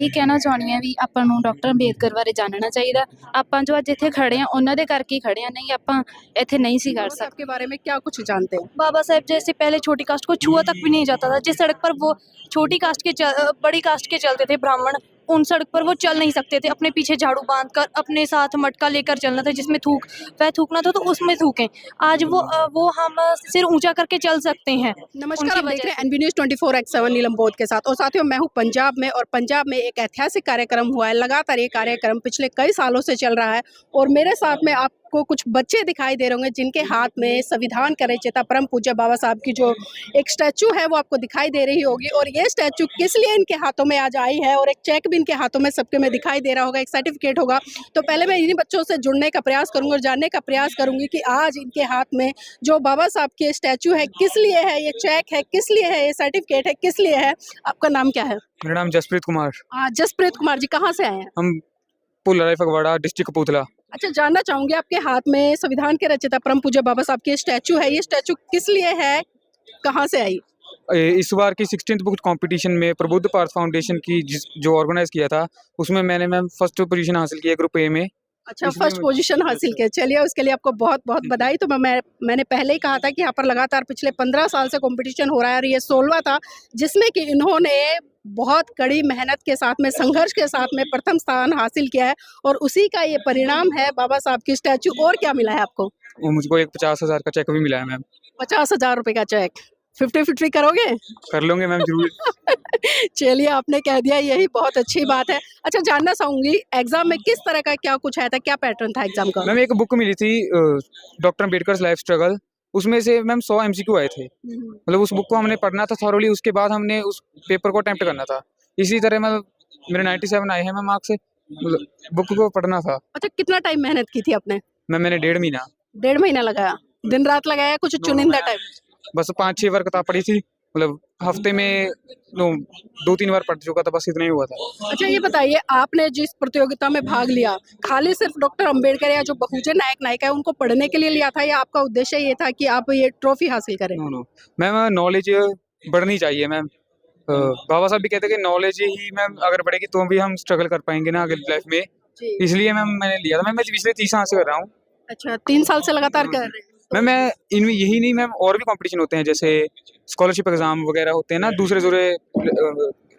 ਇਹ ਕਹਿਣਾ ਚਾਹੁੰਦੀ ਹਾਂ ਵੀ ਆਪਾਂ ਨੂੰ ਡਾਕਟਰ ਅੰਬੇਦਕਰ ਬਾਰੇ ਜਾਣਨਾ ਚਾਹੀਦਾ। ਆਪਾਂ ਜੋ ਅੱਜ ਇੱਥੇ ਖੜੇ ਹਾਂ ਉਹਨਾਂ ਦੇ ਕਰਕੇ ਹੀ खड़े हैं, नहीं ਆਪਾਂ ਇੱਥੇ नहीं सी कर बाबा साहब सकते। के बारे में क्या कुछ जानते हैं? बाबा साहेब जैसे पहले छोटी कास्ट को छुआ तक भी नहीं जाता था। जिस सड़क पर वो छोटी कास्ट के बड़ी कास्ट के चलते थे ब्राह्मण, उन सड़क पर वो चल नहीं सकते थे। अपने पीछे झाड़ू बांध कर अपने साथ मटका लेकर चलना था, जिसमें थूकना था तो उसमें थूकें। आज वो हम सिर ऊंचा करके चल सकते हैं। नमस्कार, उनकी आप देख वजह रहे हैं एनबी न्यूज़ 24/7 नीलम बोध के साथ। और साथियों, मैं हूं पंजाब में, और पंजाब में एक ऐतिहासिक कार्यक्रम हुआ है। लगातार ये कार्यक्रम पिछले कई सालों से चल रहा है, और मेरे साथ में आपको कुछ बच्चे दिखाई दे रहे होंगे जिनके हाथ में संविधान का रचयिता परम पूज्य बाबा साहब की जो एक स्टैचू है वो आपको दिखाई दे रही होगी। और ये स्टैचू किस लिए इनके हाथों में आज आई है, और एक चेक भी इनके हाथों में सबके में दिखाई दे रहा होगा, एक सर्टिफिकेट होगा। तो पहले मैं इन्हीं बच्चों से जुड़ने का प्रयास करूंगी और जानने का प्रयास करूंगी कि आज इनके हाथ में जो बाबा साहब की स्टैचू है किस लिए है, ये चेक है किस लिए है, ये सर्टिफिकेट है किस लिए है। आपका नाम क्या है? मेरा नाम जसप्रीत कुमार। जसप्रीत कुमार जी, कहाँ से आए हैं? हम पुलराई फगवाड़ा, डिस्ट्रिक्ट कपूरथला। अच्छा, जानना चाहूंगी आपके हाथ में संविधान के रचयिता परम पूज्य बाबा साहब की स्टैचू है, ये स्टैचू किस लिए है, कहाँ से आई? इस बार की 16th बुक कंपटीशन में प्रबुद्ध भारत फाउंडेशन की जो ऑर्गेनाइज किया था, उसमें मैंने मैम फर्स्ट पोजीशन हासिल की है ग्रुप ए में। अच्छा, फर्स्ट पोजीशन हासिल किया, चलिए उसके लिए आपको बहुत बहुत बधाई। तो मैंने पहले ही कहा था कि यहाँ पर लगातार पिछले 15 साल से कंपटीशन हो रहा है, और ये 16वां था जिसमें कि इन्होंने बहुत कड़ी मेहनत के साथ में, संघर्ष के साथ में प्रथम स्थान हासिल किया है, और उसी का ये परिणाम है बाबा साहब की स्टैचू। और क्या मिला है आपको? मुझको एक 50,000 का चेक भी मिला है मैम। 50,000 रुपये का चेक, 50-50 करोगे? कर लोगे मैम, जरूर। चलिए, आपने कह दिया, यही बहुत अच्छी बात है। अच्छा, जानना चाहूंगी एग्जाम में किस तरह का क्या कुछ आया था, क्या पैटर्न था एग्जाम का? मैम एक बुक मिली थी डॉक्टर अम्बेडकर लाइफ स्ट्रगल, उसमें से मैम 100 MCQ आए थे। मतलब उस बुक को हमने पढ़ना था थॉरोली, उसके बाद हमने उस पेपर को अटेम्प्ट करना था। इसी तरह मतलब मेरे 97 आए हैं मैम मार्क्स से, बुक को पढ़ना था। अच्छा, कितना टाइम मेहनत की थी आपने? मैंने 1.5 महीना। 1.5 महीना लगाया, दिन रात लगाया, कुछ चुनिंदा टाइम? बस 5-6 बार किताब पढ़ी थी, मतलब हफ्ते में 2-3 बार पढ़ चुका था, बस इतना ही हुआ था। अच्छा, ये बताइए, आपने जिस प्रतियोगिता में भाग लिया, खाली सिर्फ डॉक्टर अंबेडकर या जो बहुजन नायक नायिका है उनको पढ़ने के लिए लिया था, या आपका उद्देश्य ये था कि आप ये ट्रॉफी हासिल करें? नो मैम, नॉलेज बढ़नी चाहिए मैम। बाबा साहब भी कहते हैं कि नॉलेज ही मैम अगर बढ़ेगी तो भी हम स्ट्रगल कर पाएंगे ना आगे लाइफ में। इसलिए मैम मैंने लिया था। मैम मैं पिछले 30 साल से कर रहा हूँ। अच्छा, 3 साल से लगातार कर रहे हैं? मैम मैं इनमें यही नहीं मैम, और भी कंपटीशन होते हैं, जैसे स्कॉलरशिप एग्जाम वगैरह होते हैं ना दूसरे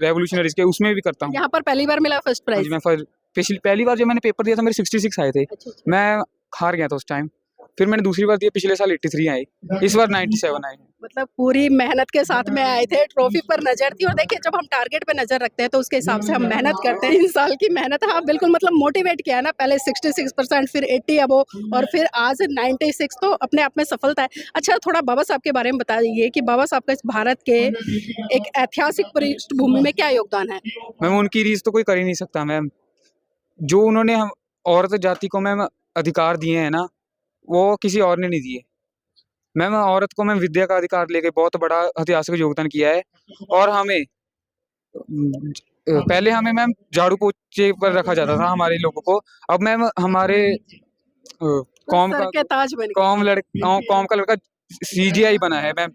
रेवोल्यूशनरीज के, उसमें भी करता हूँ। यहाँ पर पहली बार मिला फर्स्ट प्राइज? मैं पहली बार जब मैंने पेपर दिया था मेरे 66 आए थे। मैं हार गया था उस टाइम। फिर मैंने दूसरी बार दिया, पिछले साल 83 आए, इस बार 97 आए। मतलब पूरी मेहनत के साथ में आए थे, ट्रॉफी पर नजर थी। और देखिए, जब हम टारगेट पे नजर रखते हैं तो उसके हिसाब से हम मेहनत करते हैं। 3 साल की मेहनत, हाँ बिल्कुल, मतलब मोटिवेट किया ना, पहले 66%, फिर 80 अबो, और फिर आज 96, तो अपने आप में सफलता है। अच्छा, थोड़ा बाबा साहब के बारे में बताइए कि बाबा साहब का इस भारत के एक ऐतिहासिक पृष्ठभूमि में क्या योगदान है? मैम उनकी रीस तो कोई कर ही नहीं सकता मैम। जो उन्होंने हम औरत जाति को मैम अधिकार दिए हैं ना, वो किसी और ने नहीं दिए। मैम औरत को मैम विद्या का अधिकार लेके बहुत बड़ा ऐतिहासिक योगदान किया है। और हमें पहले हमें मैम झाड़ू पोछे पर रखा जाता था हमारे लोगों को, अब मैम हमारे कौम सर के ताज बन गए। कौम का लड़का CGI बना है ma'am,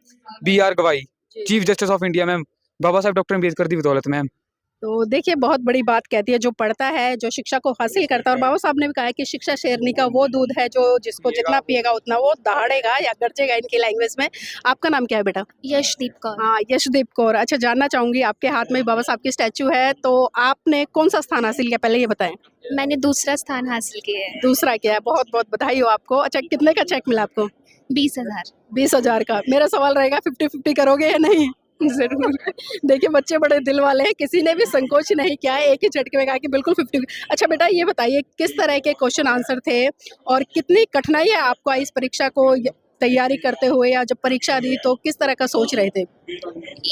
BR Gavai, chief justice of India ma'am, Baba Saheb doctor Ambedkar की बदौलत मैम। तो देखिए, बहुत बड़ी बात कहती है, जो पढ़ता है, जो शिक्षा को हासिल करता है। और बाबा साहब ने भी कहा है कि शिक्षा शेरनी का वो दूध है जो जिसको जितना पिएगा उतना वो दहाड़ेगा या गरजेगा, इनकी लैंग्वेज में। आपका नाम क्या है बेटा? यशदीप कौर। हाँ, यशदीप कौर। अच्छा, जानना चाहूंगी, आपके हाथ में बाबा साहब की स्टैचू है, तो आपने कौन सा स्थान हासिल किया, पहले ये बताएं। मैंने दूसरा स्थान हासिल किया है। दूसरा किया है, बहुत बहुत बधाई हो आपको। अच्छा, कितने का चेक मिला आपको? 20,000। 20,000 का। मेरा सवाल रहेगा, 50-50 करोगे या नहीं? जरूर। देखिए, बच्चे बड़े दिल वाले हैं, किसी ने भी संकोच नहीं किया है, एक ही झटके में कहा कि बिल्कुल 50। अच्छा बेटा, ये बताइए, किस तरह के क्वेश्चन आंसर थे, और कितनी कठिनाई है आपको आई इस परीक्षा को तैयारी करते हुए, या जब परीक्षा दी तो किस तरह का सोच रहे थे?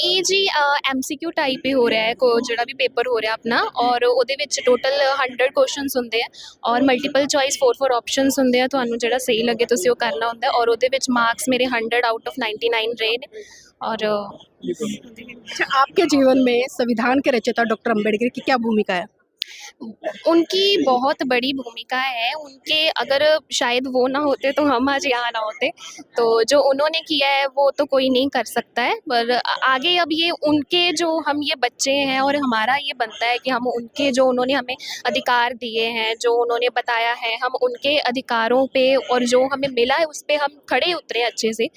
ਇਹ ਜੀ MCQ ਟਾਈਪ ਹੀ ਹੋ ਰਿਹਾ ਹੈ, ਜਿਹੜਾ ਵੀ ਪੇਪਰ ਹੋ ਰਿਹਾ ਆਪਣਾ, ਔਰ ਉਹਦੇ ਵਿੱਚ ਟੋਟਲ 100 ਕੁਐਸਚਨਸ ਹੁੰਦੇ ਆ, ਔਰ ਮਲਟੀਪਲ ਚੋਇਸ 4 ਆਪਸ਼ਨਸ ਹੁੰਦੇ ਆ। ਤੁਹਾਨੂੰ ਜਿਹੜਾ ਸਹੀ ਲੱਗੇ ਤੁਸੀਂ ਉਹ ਕਰਨਾ ਹੁੰਦਾ, ਔਰ ਉਹਦੇ ਵਿੱਚ ਮਾਰक्स ਮੇਰੇ 100 आउट ऑफ 99 रहे ने। और अच्छा, आपके जीवन में संविधान के रचयिता डॉक्टर अम्बेडकर की क्या भूमिका है? उनकी बहुत बड़ी भूमिका है, उनके अगर शायद वो ना होते तो हम आज यहाँ ना होते। तो जो उन्होंने किया है वो तो कोई नहीं कर सकता है, पर आगे अब ये उनके जो हम ये बच्चे हैं और हमारा ये बनता है कि हम उनके जो उन्होंने हमें अधिकार दिए हैं, जो उन्होंने बताया है, हम उनके अधिकारों पे और जो हमें मिला है उस पे हम खड़े उतरे अच्छे से,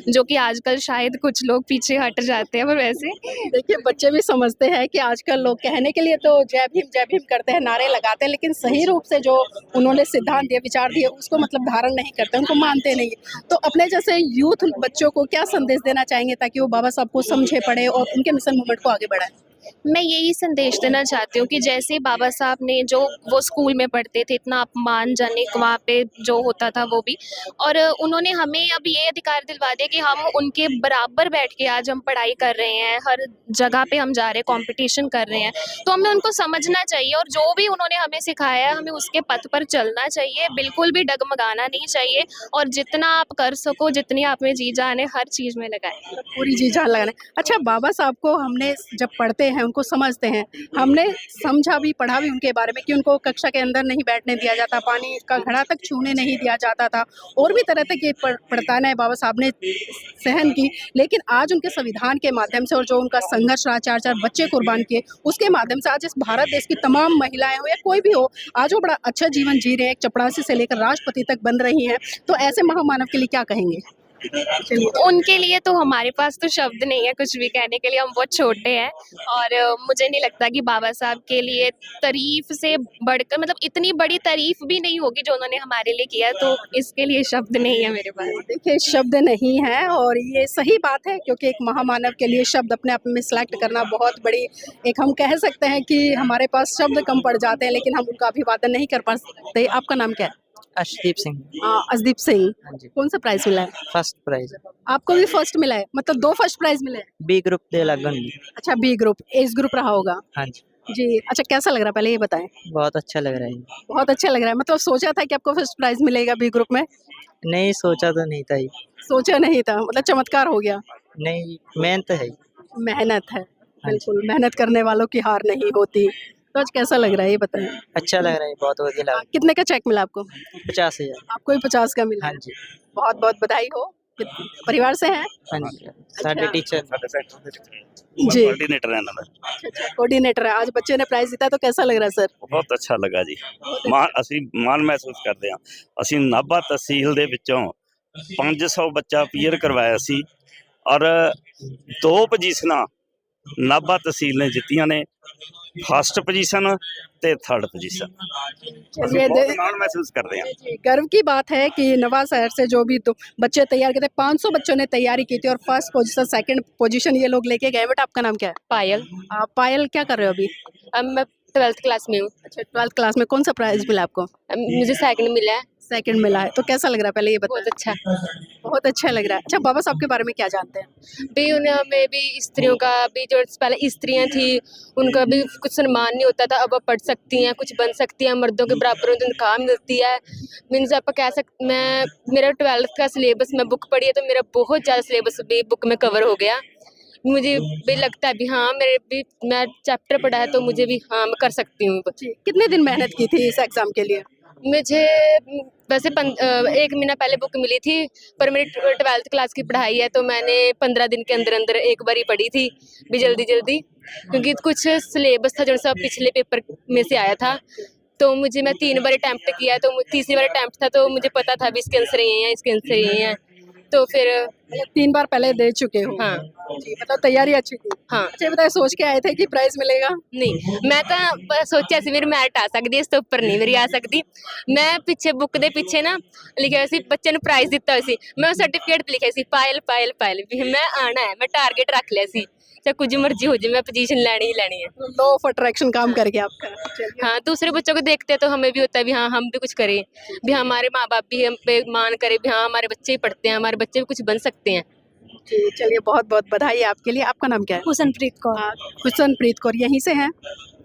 जो कि आजकल शायद कुछ लोग पीछे हट जाते हैं, पर वैसे देखिए बच्चे भी समझते हैं कि आजकल लोग कहने के लिए तो जय भीम करते हैं, नारे लगाते हैं, लेकिन सही रूप से जो उन्होंने सिद्धांत दिए, विचार दिए, उसको मतलब धारण नहीं करते, उनको मानते नहीं। तो अपने जैसे यूथ बच्चों को क्या संदेश देना चाहेंगे ताकि वो बाबा साहब को समझे, पढ़े और उनके मिशन मूवमेंट को आगे बढ़ाएं? मैं यही संदेश देना चाहती हूँ कि जैसे बाबा साहब ने जो वो स्कूल में पढ़ते थे, इतना अपमानजनक वहाँ पे जो होता था वो भी, और उन्होंने हमें अब ये अधिकार दिलवा दिया कि हम उनके बराबर बैठ के आज हम पढ़ाई कर रहे हैं, हर जगह पे हम जा रहे हैं, कंपटीशन कर रहे हैं, तो हमें उनको समझना चाहिए और जो भी उन्होंने हमें सिखाया है हमें उसके पथ पर चलना चाहिए, बिल्कुल भी डगमगाना नहीं चाहिए, और जितना आप कर सको, जितनी आप में जी जान है, हर चीज़ में लगाएं। पूरी जी जान लगाना। अच्छा, बाबा साहब को हमने जब पढ़ते हैं, उनको समझते हैं, हमने समझा भी, पढ़ा भी उनके बारे में कि उनको कक्षा के अंदर नहीं बैठने दिया जाता, पानी का घड़ा तक छूने नहीं दिया जाता था, और भी तरह की पड़तालें बाबा साहब ने सहन की। लेकिन आज उनके संविधान के माध्यम से और जो उनका संघर्ष रहा, 4-4 बच्चे कुर्बान किए, उसके माध्यम से आज इस भारत देश की तमाम महिलाएं हो या कोई भी हो, आज वो बड़ा अच्छा जीवन जी रहे हैं, एक चपरासी से लेकर राष्ट्रपति तक बन रही हैं। तो ऐसे महामानव के लिए क्या कहेंगे? उनके लिए तो हमारे पास तो शब्द नहीं है कुछ भी कहने के लिए, हम बहुत छोटे हैं, और मुझे नहीं लगता कि बाबा साहब के लिए तारीफ से बढ़कर, मतलब इतनी बड़ी तारीफ भी नहीं होगी जो उन्होंने हमारे लिए किया, तो इसके लिए शब्द नहीं है मेरे पास। देखिए, शब्द नहीं है और ये सही बात है, क्योंकि एक महामानव के लिए शब्द अपने आप में सिलेक्ट करना बहुत बड़ी, एक हम कह सकते हैं कि हमारे पास शब्द कम पड़ जाते हैं, लेकिन हम उनका अभिवादन नहीं कर पाते। आपका नाम क्या है? अर्शदीप सिंह। अर्शदीप सिंह। हाँ जी, कौन सा प्राइज मिला है? फर्स्ट प्राइज आपको भी फर्स्ट मिला है, मतलब 2 फर्स्ट प्राइज मिले हैं। बी ग्रुप दे लगन। अच्छा, बी ग्रुप, एज ग्रुप रहा होगा। हाँ जी, जी, अच्छा कैसा लग रहा है पहले ये बताएं? बहुत अच्छा लग रहा है। बहुत अच्छा लग रहा है, मतलब सोचा था कि आपको फर्स्ट प्राइज मिलेगा बी ग्रुप में? नहीं सोचा तो नहीं था ये। सोचा नहीं था, मतलब चमत्कार हो गया। नहीं, मेहनत है। मेहनत है, हाँ जी, बिल्कुल, मेहनत करने वालों की हार नहीं होती। तो आज कैसा लग रहा है ये बताएं? अच्छा लग रहा है, बहुत बढ़िया लग कितने का चेक मिला आपको? 50,000। आपको भी 50 का मिला हाँ है। जी, बहुत बहुत बधाई हो। परिवार से हैं? हाँ जी, साढ़े टीचर। जी, कोऑर्डिनेटर है ना मैं। अच्छा, कोऑर्डिनेटर है। आज बच्चे ने प्राइज जीता तो कैसा लग रहा है सर? ਬਹੁਤ ਅੱਛਾ ਲੱਗਾ ਜੀ ਅਸੀਂ ਮਾਣ ਮਹਿਸੂਸ ਕਰਦੇ ਹਾਂ। ਅਸੀਂ ਨਾਭਾ ਤਹਿਸੀਲ ਦੇ ਵਿੱਚੋਂ 500 ਬੱਚਾ ਪੀਅਰ ਕਰਵਾਇਆ ਸੀ ਔਰ 2 ਪੋਜੀਸ਼ਨਾਂ ਨਾਭਾ ਤਹਿਸੀਲ ਨੇ ਜਿੱਤੀਆਂ ਨੇ, ਫਸਟ ਪੋਜੀਸ਼ਨ ਤੇ थर्ड पोजीशन। चलिए, बहुत माण महसूस करते हैं। जी, गर्व की बात है कि नवा शहर से जो भी तो बच्चे तैयार किए थे, 500 बच्चों ने तैयारी की थी और फर्स्ट पोजीशन, सेकंड पोजीशन ये लोग लेके गए। बेटा आपका नाम क्या है? पायल, पायल, क्या कर रहे हो अभी? अब मैं 12th क्लास में हूँ। अच्छा, 12th क्लास में। कौन सा प्राइज मिला आपको? मुझे सेकंड मिला है। सेकंड मिला है। तो कैसा लग रहा है पहले ये बताओ? बहुत अच्छा। बहुत अच्छा लग रहा है। अच्छा, बाबा साहब के बारे में क्या जानते हैं? भी उन्हें हमें भी स्त्रियों का भी, जो पहले स्त्रियां थी उनका भी कुछ सम्मान नहीं होता था, अब वो पढ़ सकती हैं, कुछ बन सकती हैं, मर्दों के बराबर उन्हें काम मिलती है। मीन्स आप कह सकते, मैं मेरा 12th का सिलेबस मैं बुक पढ़ी है तो मेरा बहुत ज़्यादा सिलेबस भी बुक में कवर हो गया। मुझे भी लगता है भी हाँ, मेरे भी मैं चैप्टर पढ़ा है तो मुझे भी हाँ मैं कर सकती हूँ। कितने दिन मेहनत की थी इस एग्जाम के लिए? मुझे वैसे 1 महीना पहले बुक मिली थी, पर मेरी 12th क्लास की पढ़ाई है तो मैंने 15 दिन के अंदर अंदर एक बार ही पढ़ी थी, भी जल्दी जल्दी, क्योंकि कुछ सिलेबस था जो सब पिछले पेपर में से आया था, तो मुझे मैं 3 बार अटैम्प्ट किया, तो तीसरी बार अटैम्प्ट था तो मुझे पता था भी इसके आंसर ये हैं, इसके आंसर ये हैं, तो फिर 3 बार पहले दे चुके हो? हाँ जी, मतलब तैयारी अच्छी थी। हाँ। अच्छा, ये बताए, सोच के आए थे कि प्राइज मिलेगा? नहीं, मैं तो सोचा सी मेरी मैरिट आ सकती है, इस तो ऊपर नहीं मेरी आ सकती। मैं पिछे बुक दे पिछे ना लिखा सी बच्चे ने प्राइज दिता हुआ सी, मैं सर्टिफिकेट लिखा सी पायल पायल पायल भी मैं आना है, मैं टारगेट रख लिया सी, चाहे कुछ मर्जी हो जाए मैं पोजीशन लेनी ही लेनी है। लॉ ऑफ अट्रैक्शन काम कर गया आपका। चलिए। हाँ, दूसरे बच्चों को देखते हैं तो हमें भी होता है भी हाँ हम भी कुछ करें, भी हमारे माँ बाप भी हम पे मान करें भी हाँ हमारे बच्चे ही पढ़ते हैं, हमारे बच्चे भी कुछ बन सकते हैं। जी, चलिए, बहुत बहुत बधाई आपके लिए। आपका नाम क्या है? हुसनप्रीत कौर, हुसनप्रीत कौर, यहीं से हैं?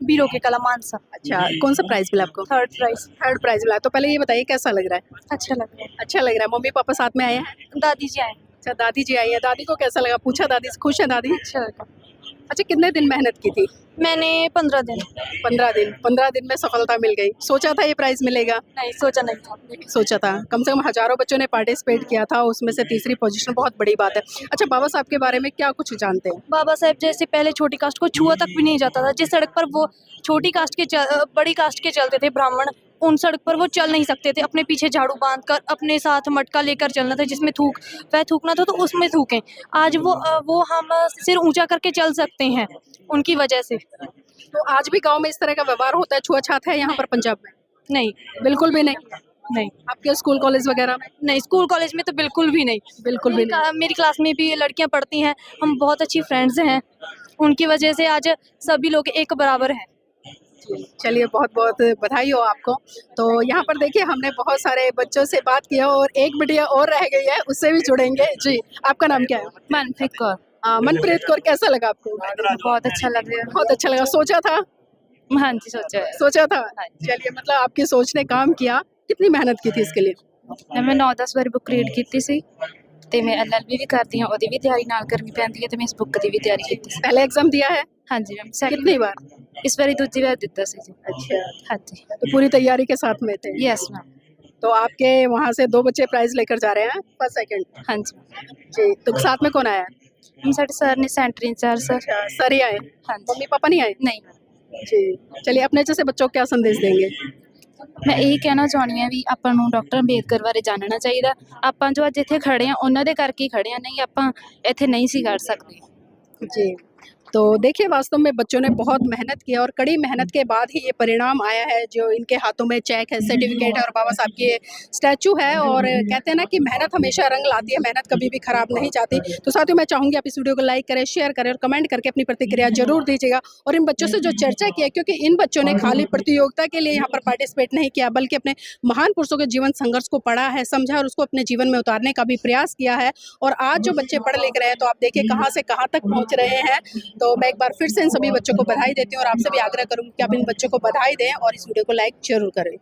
बीरो के कला मानसा। अच्छा, कौन सा प्राइज मिला आपको? 3rd prize. 3rd प्राइज मिला। तो पहले ये बताइए कैसा लग रहा है? अच्छा लग रहा है। अच्छा लग रहा है। मम्मी पापा साथ में आए हैं? दादी जी आए, अच्छा, दादी जी आई है। दादी को कैसा लगा? पूछा दादी से? खुश है दादी? अच्छा लगा। अच्छा, कितने दिन मेहनत की थी? मैंने 15 दिन 15 दिन में सफलता मिल गई। सोचा था ये प्राइज़ मिलेगा? नहीं सोचा नहीं था। सोचा था। कम से कम हज़ारों बच्चों ने पार्टिसिपेट किया था, उसमें से तीसरी पोजीशन बहुत बड़ी बात है। अच्छा, बाबा साहब के बारे में क्या कुछ जानते हैं? बाबा साहेब जैसे पहले छोटी कास्ट को छुआ तक भी नहीं जाता था। जिस सड़क पर वो छोटी कास्ट के बड़ी कास्ट के चलते थे ब्राह्मण, उन सड़क पर वो चल नहीं सकते थे। अपने पीछे झाड़ू बांध कर अपने साथ मटका लेकर चलना था, जिसमें वह थूकना था तो उसमें थूकें। आज वो हम सिर ऊंचा करके चल सकते हैं उनकी वजह से। तो आज भी गाँव में इस तरह का व्यवहार होता है, छुआ-छात है यहाँ पर पंजाब में? नहीं बिल्कुल भी नहीं। नहीं आपके स्कूल कॉलेज वगैरह में? नहीं, स्कूल कॉलेज में तो बिल्कुल भी नहीं। बिल्कुल भी नहीं। मेरी क्लास में भी लड़कियां पढ़ती हैं, हम बहुत अच्छी फ्रेंड्स हैं। उनकी वजह से आज सभी लोग एक बराबर हैं। चलिए, बहुत-बहुत बधाई हो आपको। तो यहाँ पर देखिए हमने बहुत सारे बच्चों से बात किया और एक बिटिया और रह गई है, उससे भी जुड़ेंगे। जी, आपका नाम क्या है? मनप्रीत कौर। मनप्रीत कौर, कैसा लगा आपको? बहुत अच्छा लग रहा बहुत अच्छा लगा। सोचा था? है। हाँ जी, सोचा है। सोचा था? चलिए, मतलब आपकी सोच ने काम किया। कितनी मेहनत की थी इसके लिए? मैं 9-10 ਵਾਰ ਬੁੱਕ ਰੀਡ ਕੀਤੀ ਸੀ ਤੇ ਮੈਂ ਐਲਐਲਬੀ ਵੀ ਕਰਦੀ ਹਾਂ, ਉਹਦੀ ਵੀ ਤਿਆਰੀ ਨਾਲ ਕਰਨੀ ਪੈਂਦੀ ਹੈ ਤੇ ਮੈਂ ਇਸ ਬੁੱਕ ਦੀ ਵੀ ਤਿਆਰੀ ਕੀਤੀ ਸੀ। पहले एग्जाम दिया है? ਹਾਂਜੀ ਮੈਮ, ਸੈਕਿੰਡ कितनी बार? ਇਸ ਵਾਰੀ ਦੂਜੀ ਵਾਰ ਦਿੱਤਾ ਸੀ ਜੀ। अच्छा, ਹਾਂਜੀ, तो पूरी तैयारी के साथ में थे। Yes ma'am. तो आपके वहाँ से 2 बच्चे प्राइज लेकर जा रहे हैं फर्स्ट सेकंड। ਹਾਂਜੀ जी, तो साथ में कौन आया? ਮੈਮ, ਸਾਡੇ ਸਰ ਨੇ ਸੈਂਟਰ इंचार्ज सर। अच्छा, सर ही आए? ਹਾਂਜੀ मम्मी पापा नहीं आए? ਨਹੀਂ जी, चलिए अपने जैसे बच्चों को क्या संदेश देंगे? ਮੈਂ ਇਹੀ ਕਹਿਣਾ ਚਾਹੁੰਦੀ ਹਾਂ ਵੀ ਆਪਾਂ ਨੂੰ ਡਾਕਟਰ ਅੰਬੇਦਕਰ ਬਾਰੇ ਜਾਣਨਾ ਚਾਹੀਦਾ। ਆਪਾਂ ਜੋ ਅੱਜ ਇੱਥੇ ਖੜੇ ਆ ਉਹਨਾਂ ਦੇ ਕਰਕੇ ਹੀ ਖੜੇ ਆ, ਨਹੀਂ ਆਪਾਂ ਇੱਥੇ ਨਹੀਂ ਸੀ ਕਰ ਸਕਦੇ। जी, तो देखिए वास्तव में बच्चों ने बहुत मेहनत की और कड़ी मेहनत के बाद ही ये परिणाम आया है। जो इनके हाथों में चेक है, सर्टिफिकेट है और बाबा साहब की स्टैचू है। और कहते हैं ना कि मेहनत हमेशा रंग लाती है, मेहनत कभी भी खराब नहीं जाती। तो साथियों, मैं चाहूँगी आप इस वीडियो को लाइक करें, शेयर करें और कमेंट करके अपनी प्रतिक्रिया जरूर दीजिएगा। और इन बच्चों से जो चर्चा की है, क्योंकि इन बच्चों ने खाली प्रतियोगिता के लिए यहाँ पर पार्टिसिपेट नहीं किया, बल्कि अपने महान पुरुषों के जीवन संघर्ष को पढ़ा है, समझा और उसको अपने जीवन में उतारने का भी प्रयास किया है। और आज जो बच्चे पढ़ लिख रहे हैं, तो आप देखिए कहाँ से कहाँ तक पहुँच रहे हैं। तो मैं एक बार फिर से इन सभी बच्चों को बधाई देती हूँ और आपसे भी आग्रह करूँगी कि आप इन बच्चों को बधाई दें और इस वीडियो को लाइक जरूर करें।